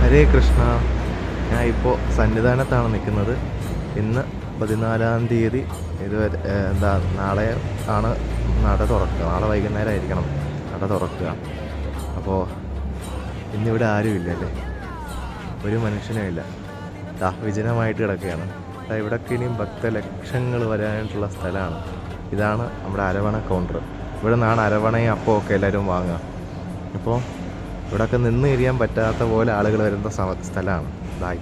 ഹരേ കൃഷ്ണ. ഞാൻ ഇപ്പോൾ സന്നിധാനത്താണ് നിൽക്കുന്നത്. ഇന്ന് 14-ാം തീയതി. ഇതുവരെ നാളെ ആണ് നട തുറക്കുക. നാളെ വൈകുന്നേരം ആയിരിക്കണം നട തുറക്കുക. അപ്പോൾ ഇന്നിവിടെ ആരുമില്ലല്ലേ, ഒരു മനുഷ്യനും ഇല്ല. വിജനമായിട്ട് കിടക്കുകയാണ്. ഇവിടൊക്കെ ഇനിയും ഭക്തലക്ഷങ്ങൾ വരാനായിട്ടുള്ള സ്ഥലമാണ്. ഇതാണ് നമ്മുടെ അരവണ കൗണ്ടർ. ഇവിടെ നിന്നാണ് അരവണയും അപ്പമൊക്കെ എല്ലാവരും വാങ്ങുക. അപ്പോൾ ഇവിടെയൊക്കെ നിന്ന് എരിയാൻ പറ്റാത്ത പോലെ ആളുകൾ വരുന്ന സ്ഥലമാണ്.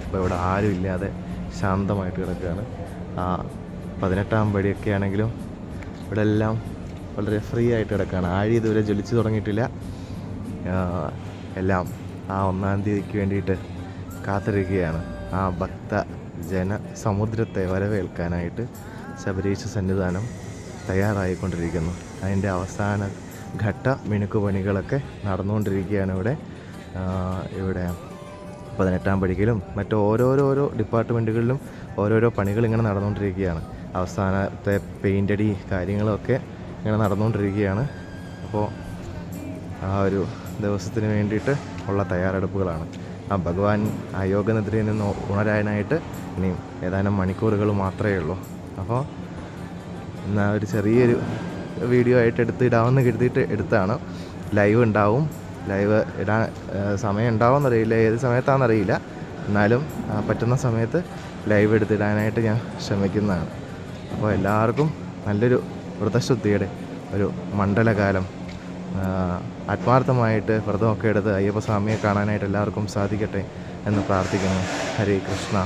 ഇപ്പോൾ ഇവിടെ ആരും ഇല്ലാതെ ശാന്തമായിട്ട് കിടക്കുകയാണ്. 18-ാം പടിയൊക്കെ ആണെങ്കിലും ഇവിടെ എല്ലാം വളരെ ഫ്രീ ആയിട്ട് കിടക്കുകയാണ്. ആഴി ഇതുവരെ ജ്വലിച്ച് തുടങ്ങിയിട്ടില്ല. എല്ലാം 1-ാം തീയതിക്ക് വേണ്ടിയിട്ട് കാത്തിരിക്കുകയാണ്. ഭക്ത ജന സമുദ്രത്തെ വരവേൽക്കാനായിട്ട് ശബരീശ സന്നിധാനം തയ്യാറായിക്കൊണ്ടിരിക്കുന്നു. അതിൻ്റെ അവസാന ഘട്ട മിനുക്കുപണികളൊക്കെ നടന്നുകൊണ്ടിരിക്കുകയാണ്. ഇവിടെ 18-ാം പടിക്കലും മറ്റ് ഓരോരോ ഡിപ്പാർട്ട്മെൻറ്റുകളിലും ഓരോരോ പണികൾ ഇങ്ങനെ നടന്നുകൊണ്ടിരിക്കുകയാണ്. അവസാനത്തെ പെയിൻ്റടി കാര്യങ്ങളൊക്കെ ഇങ്ങനെ നടന്നുകൊണ്ടിരിക്കുകയാണ്. അപ്പോൾ ഒരു ദിവസത്തിന് വേണ്ടിയിട്ട് ഉള്ള തയ്യാറെടുപ്പുകളാണ്. ഭഗവാൻ യോഗനിദ്രയിൽ നിന്ന് ഉണരാനായിട്ട് ഇനിയും ഏതാനും മണിക്കൂറുകൾ മാത്രമേ ഉള്ളൂ. അപ്പോൾ എന്നാൽ ഒരു ചെറിയൊരു വീഡിയോ ആയിട്ട് ഇടാമെന്ന് കരുതിയിട്ട് എടുത്താണ്. ലൈവ് ഉണ്ടാവും. ലൈവ് ഇടാൻ സമയം ഉണ്ടാവുമെന്നറിയില്ല, ഏത് സമയത്താണെന്നറിയില്ല. എന്നാലും പറ്റുന്ന സമയത്ത് ലൈവ് എടുത്തിടാനായിട്ട് ഞാൻ ശ്രമിക്കുന്നതാണ്. അപ്പോൾ എല്ലാവർക്കും നല്ലൊരു വ്രതശുദ്ധിയുടെ ഒരു മണ്ഡലകാലം ആത്മാർത്ഥമായിട്ട് വ്രതമൊക്കെ എടുത്ത് അയ്യപ്പസ്വാമിയെ കാണാനായിട്ട് എല്ലാവർക്കും സാധിക്കട്ടെ എന്ന് പ്രാർത്ഥിക്കുന്നു. ഹരേ കൃഷ്ണ.